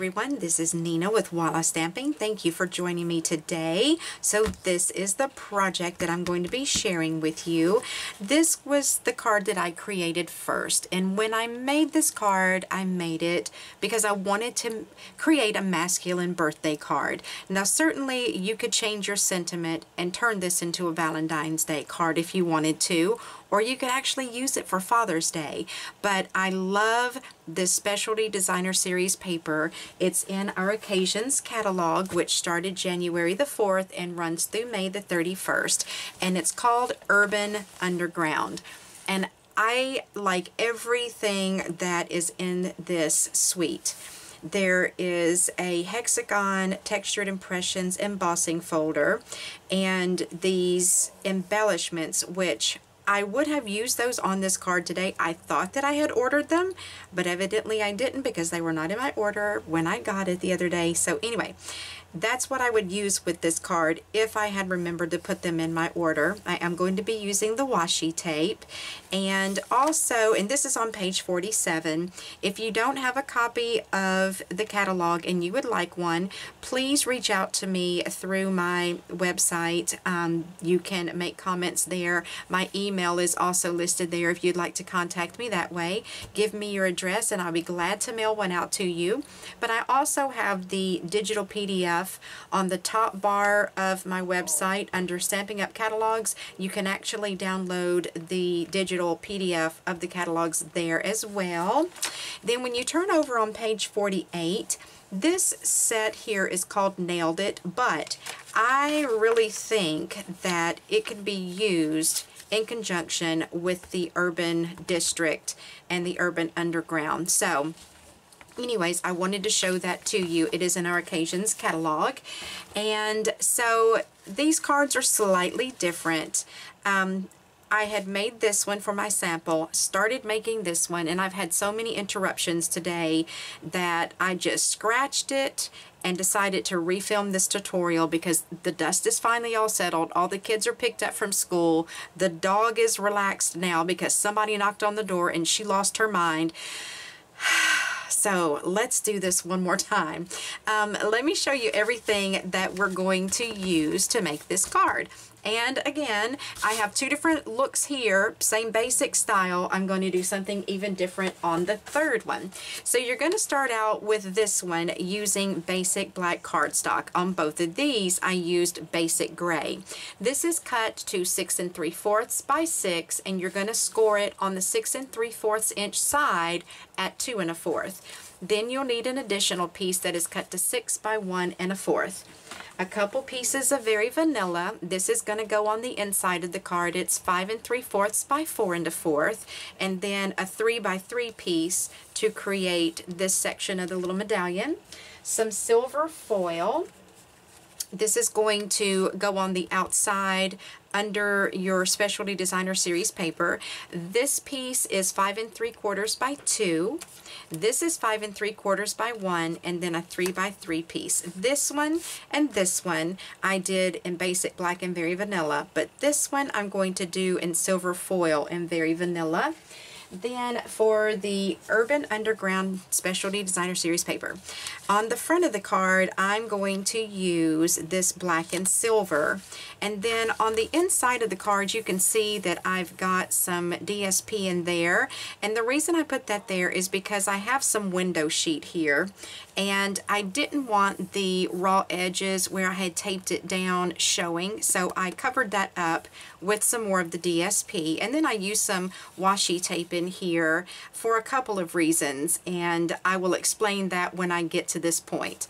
everyone, this is Nina with Walla Stamping. Thank you for joining me today. So this is the project that I'm going to be sharing with you. This was the card that I created first, and when I made this card, I made it because I wanted to create a masculine birthday card. Now certainly you could change your sentiment and turn this into a Valentine's Day card if you wanted to, or you could actually use it for Father's Day. But I love this Specialty Designer Series paper. It's in our Occasions catalog, which started January the 4th and runs through May the 31st. And it's called Urban Underground. And I like everything that is in this suite. There is a hexagon textured impressions embossing folder and these embellishments, which I would have used those on this card today. I thought that I had ordered them, but evidently I didn't because they were not in my order when I got it the other day. So anyway, that's what I would use with this card if I had remembered to put them in my order. I am going to be using the washi tape, and also, and this is on page 47, if you don't have a copy of the catalog and you would like one, please reach out to me through my website. You can make comments there. My email is also listed there if you'd like to contact me that way. Give me your address and I'll be glad to mail one out to you. But I also have the digital PDF on the top bar of my website under Stamping Up Catalogs. You can actually download the digital PDF of the catalogs there as well. Then when you turn over on page 48, this set here is called Nailed It, but I really think that it could be used in conjunction with the Urban District and the Urban Underground. So anyways, I wanted to show that to you. It is in our Occasions catalog. And so these cards are slightly different. I had made this one for my sample, started making this one, and I've had so many interruptions today that I just scratched it and decided to refilm this tutorial because the dust is finally all settled. All the kids are picked up from school. The dog is relaxed now because somebody knocked on the door and she lost her mind. So let's do this one more time. Let me show you everything that we're going to use to make this card. And again, I have two different looks here, same basic style. I'm going to do something even different on the third one. So you're going to start out with this one using basic black cardstock. On both of these, I used basic gray. This is cut to 6 3/4 by 6, and you're going to score it on the 6 3/4 inch side at 2 1/4. Then you'll need an additional piece that is cut to 6 by 1 1/4. A couple pieces of Very Vanilla. This is going to go on the inside of the card. It's 5 3/4 by 4 1/4, and then a 3 by 3 piece to create this section of the little medallion. Some silver foil. This is going to go on the outside under your Specialty Designer Series paper. This piece is 5 3/4 by 2. This is 5 3/4 by 1, and then a 3 by 3 piece. This one and this one I did in basic black and Very Vanilla, but this one I'm going to do in silver foil and Very Vanilla. Then for the Urban Underground Specialty Designer Series paper, on the front of the card I'm going to use this black and silver, and then on the inside of the card you can see that I've got some DSP in there, and the reason I put that there is because I have some window sheet here and I didn't want the raw edges where I had taped it down showing, so I covered that up with some more of the DSP, and then I used some washi tape in here for a couple of reasons, and I will explain that when I get to this point.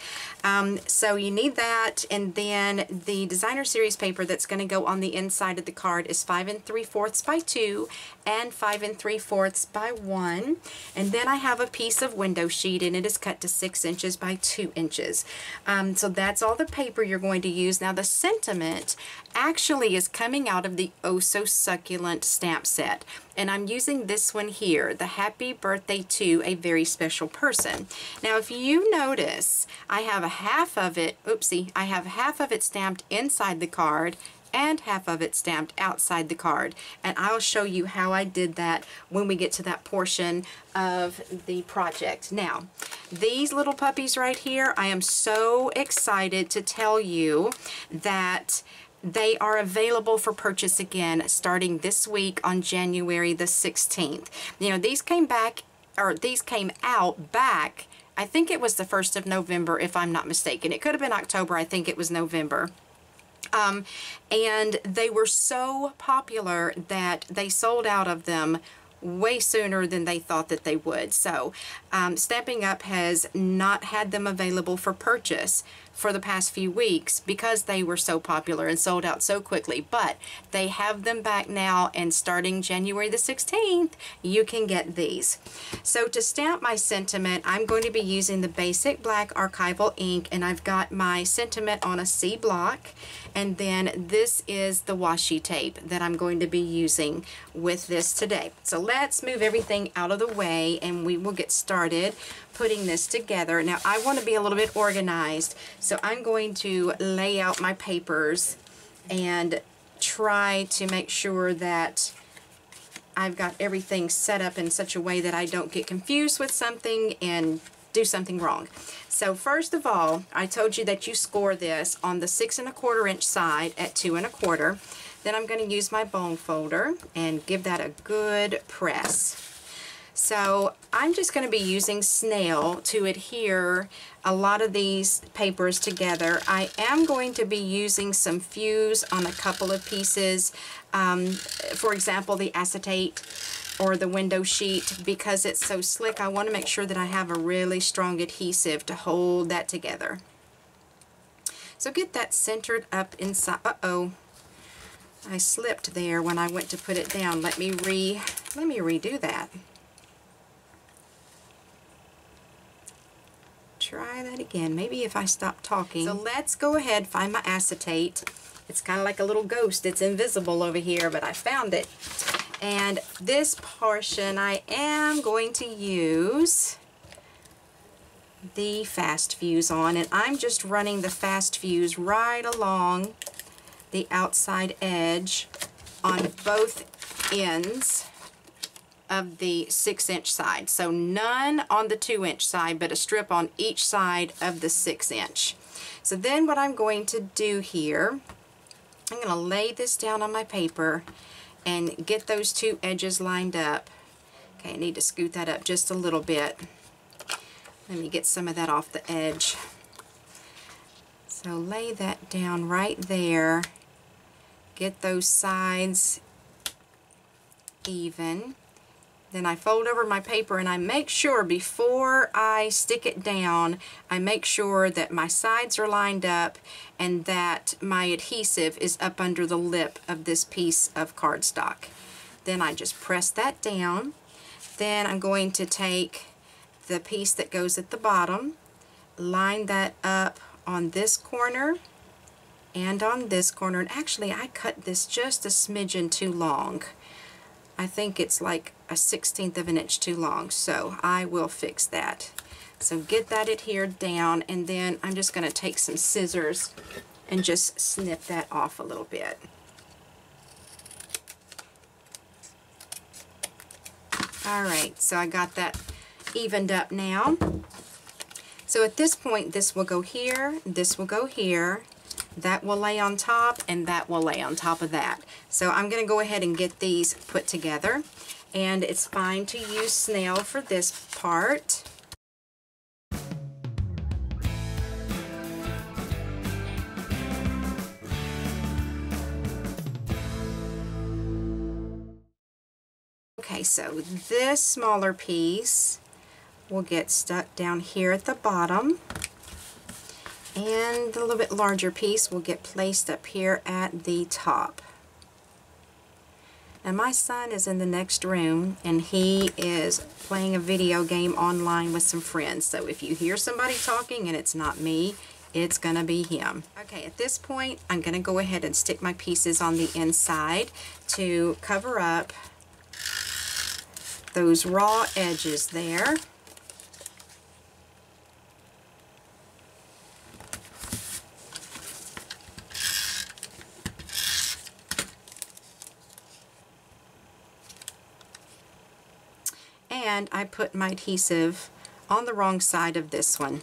So you need that, and then the Designer Series paper that's going to go on the inside of the card is 5 3/4 by 2 and 5 3/4 by 1, and then I have a piece of window sheet, and it is cut to 6 inches by 2 inches. So that's all the paper you're going to use. Now the sentiment actually is coming out of the Oh So Succulent stamp set, and I'm using this one here, the Happy Birthday to a Very Special Person. Now if you notice, I have half of it, oopsie, I have half of it stamped inside the card and half of it stamped outside the card. And I'll show you how I did that when we get to that portion of the project. Now, these little puppies right here, I am so excited to tell you that they are available for purchase again starting this week on January the 16th. You know, these came out back, I think it was the 1st of November, if I'm not mistaken. It could have been October. I think it was November. And they were so popular that they sold out of them way sooner than they thought that they would. So Stampin' Up! Has not had them available for purchase for the past few weeks because they were so popular and sold out so quickly, but they have them back now, and starting January the 16th you can get these. So to stamp my sentiment, I'm going to be using the basic black Archival ink, and I've got my sentiment on a C block, and then this is the washi tape that I'm going to be using with this today. So let's move everything out of the way and we will get started putting this together. Now I want to be a little bit organized, so I'm going to lay out my papers and try to make sure that I've got everything set up in such a way that I don't get confused with something and do something wrong. So first of all, I told you that you score this on the 6 1/4 inch side at 2 1/4. Then I'm going to use my bone folder and give that a good press. So I'm just going to be using snail to adhere a lot of these papers together. I am going to be using some fuse on a couple of pieces, for example the acetate or the window sheet, because it's so slick. I want to make sure that I have a really strong adhesive to hold that together. So get that centered up inside. Uh-oh, I slipped there when I went to put it down. Let me redo that. Try that again, maybe if I stop talking. So let's go ahead, find my acetate. It's kind of like a little ghost. It's invisible over here, but I found it. And this portion I am going to use the fast fuse on, and I'm just running the fast fuse right along the outside edge on both ends of the 6 inch side. So none on the 2 inch side, but a strip on each side of the 6 inch. So then what I'm going to do here, I'm going to lay this down on my paper and get those two edges lined up. Okay, I need to scoot that up just a little bit. Let me get some of that off the edge. So lay that down right there. Get those sides even. Then I fold over my paper and I make sure before I stick it down, I make sure that my sides are lined up and that my adhesive is up under the lip of this piece of cardstock. Then I just press that down. Then I'm going to take the piece that goes at the bottom, line that up on this corner and on this corner. And actually I cut this just a smidgen too long. I think it's like a 1/16 of an inch too long, so I will fix that. So get that adhered down, and then I'm just going to take some scissors and just snip that off a little bit. Alright, so I got that evened up now. So at this point, this will go here, this will go here, that will lay on top, and that will lay on top of that. So I'm going to go ahead and get these put together, and it's fine to use snail for this part. Okay, so this smaller piece will get stuck down here at the bottom, and the little bit larger piece will get placed up here at the top. And my son is in the next room, and he is playing a video game online with some friends. So if you hear somebody talking and it's not me, it's going to be him. Okay, at this point, I'm going to go ahead and stick my pieces on the inside to cover up those raw edges there. And I put my adhesive on the wrong side of this one.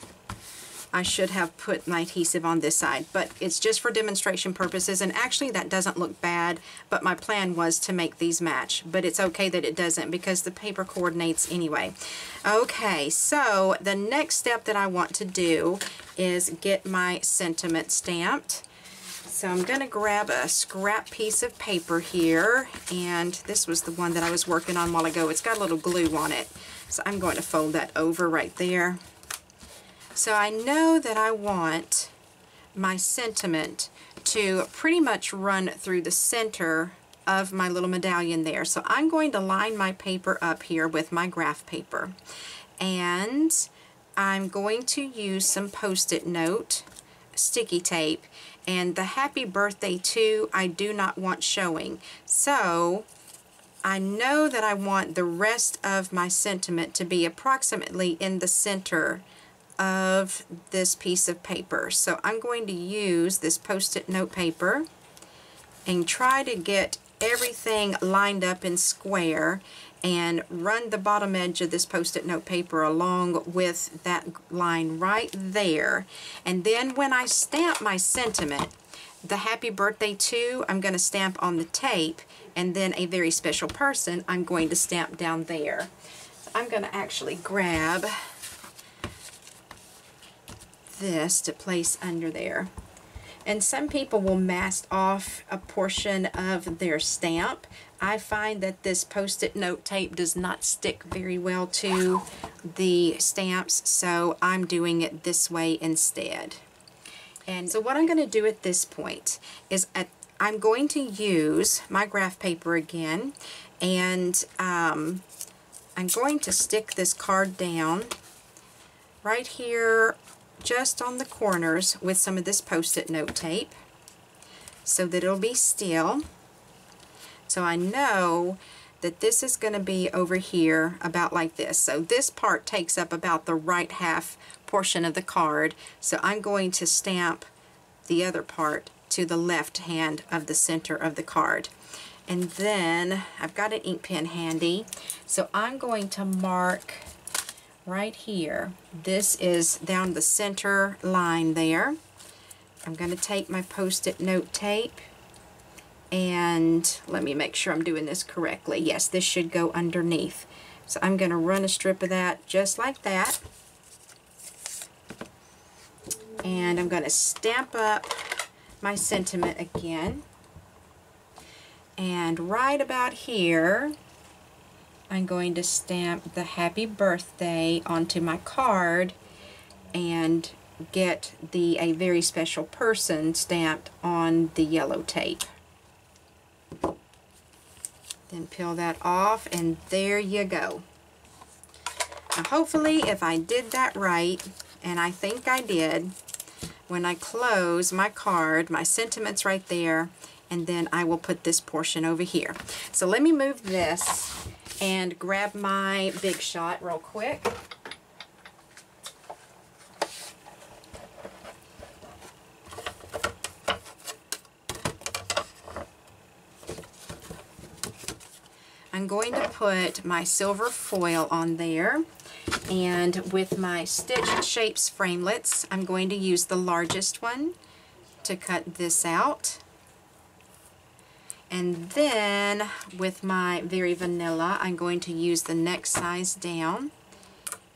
I should have put my adhesive on this side, but it's just for demonstration purposes, and actually that doesn't look bad, but my plan was to make these match, but it's okay that it doesn't because the paper coordinates anyway. Okay, so the next step that I want to do is get my sentiment stamped. So I'm going to grab a scrap piece of paper here, and this was the one that I was working on a while ago. It's got a little glue on it, so I'm going to fold that over right there. So I know that I want my sentiment to pretty much run through the center of my little medallion there. So I'm going to line my paper up here with my graph paper. And I'm going to use some Post-it note sticky tape. And the happy birthday to I do not want showing. So I know that I want the rest of my sentiment to be approximately in the center of this piece of paper. So I'm going to use this Post-it note paper and try to get everything lined up in square and run the bottom edge of this Post-it note paper along with that line right there. And then when I stamp my sentiment, the happy birthday to, I'm going to stamp on the tape, and then a very special person I'm going to stamp down there. So I'm going to actually grab this to place under there. And some people will mask off a portion of their stamp. I find that this Post-it note tape does not stick very well to the stamps, so I'm doing it this way instead. And so what I'm going to do at this point is I'm going to use my graph paper again, and I'm going to stick this card down right here just on the corners with some of this Post-it note tape so that it'll be still. So I know that this is going to be over here about like this. So this part takes up about the right half portion of the card. So I'm going to stamp the other part to the left hand of the center of the card. And then I've got an ink pen handy. So I'm going to mark right here. This is down the center line there. I'm going to take my Post-it note tape, and let me make sure I'm doing this correctly. Yes, this should go underneath. So I'm going to run a strip of that just like that. And I'm going to stamp up my sentiment again. And right about here, I'm going to stamp the happy birthday onto my card and get the a very special person stamped on the yellow tape. Then peel that off, and there you go. Now hopefully if I did that right, and I think I did, when I close my card, my sentiment's right there, and then I will put this portion over here. So let me move this and grab my Big Shot real quick. I'm going to put my silver foil on there, and with my Stitched Shapes framelits, I'm going to use the largest one to cut this out. And then with my Very Vanilla, I'm going to use the next size down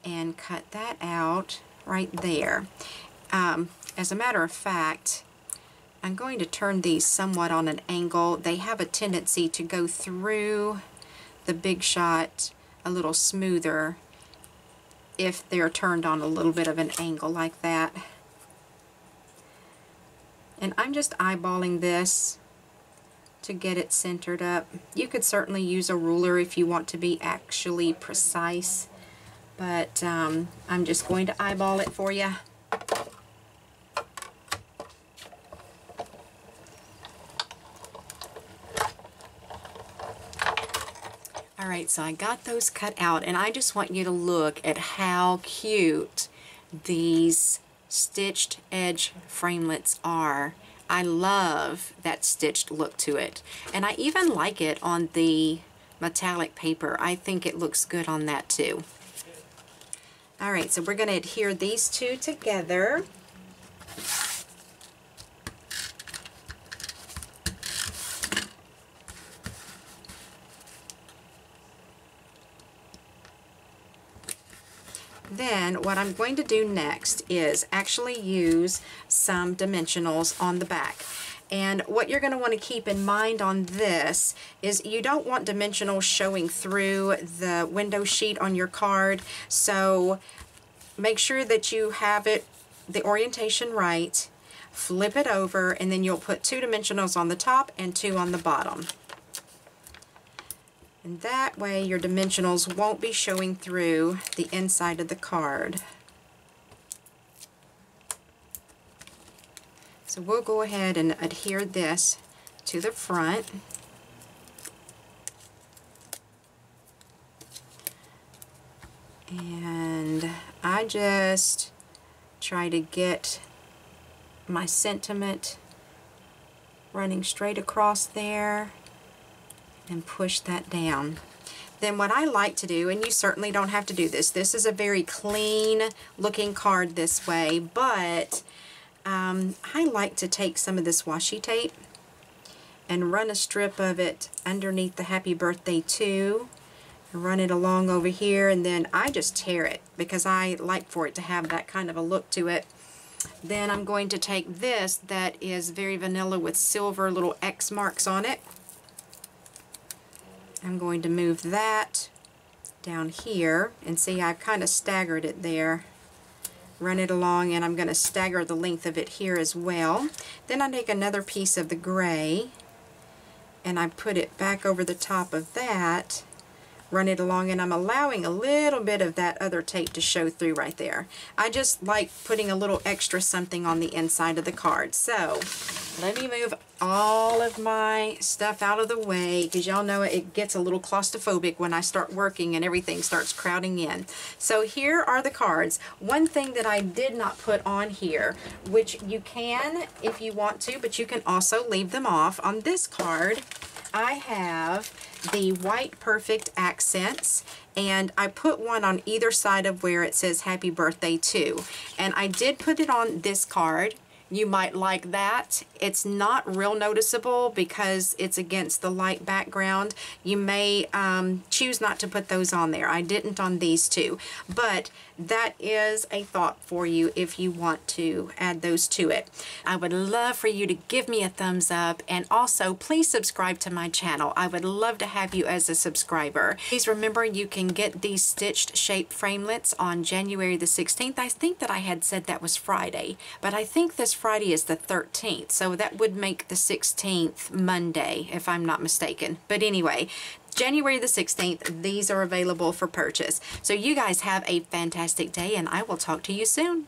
and cut that out right there. As a matter of fact, I'm going to turn these somewhat on an angle. They have a tendency to go through the Big Shot a little smoother if they're turned on a little bit of an angle like that. And I'm just eyeballing this to get it centered up. You could certainly use a ruler if you want to be actually precise, but I'm just going to eyeball it for you. Alright, so I got those cut out, and I just want you to look at how cute these stitched edge framelits are. I love that stitched look to it, and I even like it on the metallic paper. I think it looks good on that too. Alright, so we're going to adhere these two together. Then what I'm going to do next is actually use some dimensionals on the back. And what you're going to want to keep in mind on this is you don't want dimensionals showing through the window sheet on your card. So make sure that you have it, the orientation right, flip it over, and then you'll put 2 dimensionals on the top and 2 on the bottom. And that way your dimensionals won't be showing through the inside of the card. So we'll go ahead and adhere this to the front. And I just try to get my sentiment running straight across there and push that down. Then what I like to do, and you certainly don't have to do this, this is a very clean looking card this way, but I like to take some of this washi tape and run a strip of it underneath the Happy Birthday to, and run it along over here, and then I just tear it because I like for it to have that kind of a look to it. Then I'm going to take this that is very vanilla with silver little X marks on it. I'm going to move that down here, and see I've kind of staggered it there. Run it along, and I'm going to stagger the length of it here as well. Then I take another piece of the gray and I put it back over the top of that, run it along, and I'm allowing a little bit of that other tape to show through right there. I just like putting a little extra something on the inside of the card. So let me move all of my stuff out of the way, because y'all know it gets a little claustrophobic when I start working and everything starts crowding in. So here are the cards. One thing that I did not put on here, which you can if you want to, but you can also leave them off. On this card, I have the white perfect accents, and I put one on either side of where it says Happy Birthday to. And I did put it on this card. You might like that. It's not real noticeable because it's against the light background. You may choose not to put those on there. I didn't on these two, but that is a thought for you if you want to add those to it. I would love for you to give me a thumbs up, and also please subscribe to my channel. I would love to have you as a subscriber. Please remember you can get these stitched shape framelits on January the 16th. I think that I had said that was Friday, but I think this Friday is the 13th, so that would make the 16th Monday if I'm not mistaken. But anyway, January the 16th, these are available for purchase. So you guys have a fantastic day, and I will talk to you soon.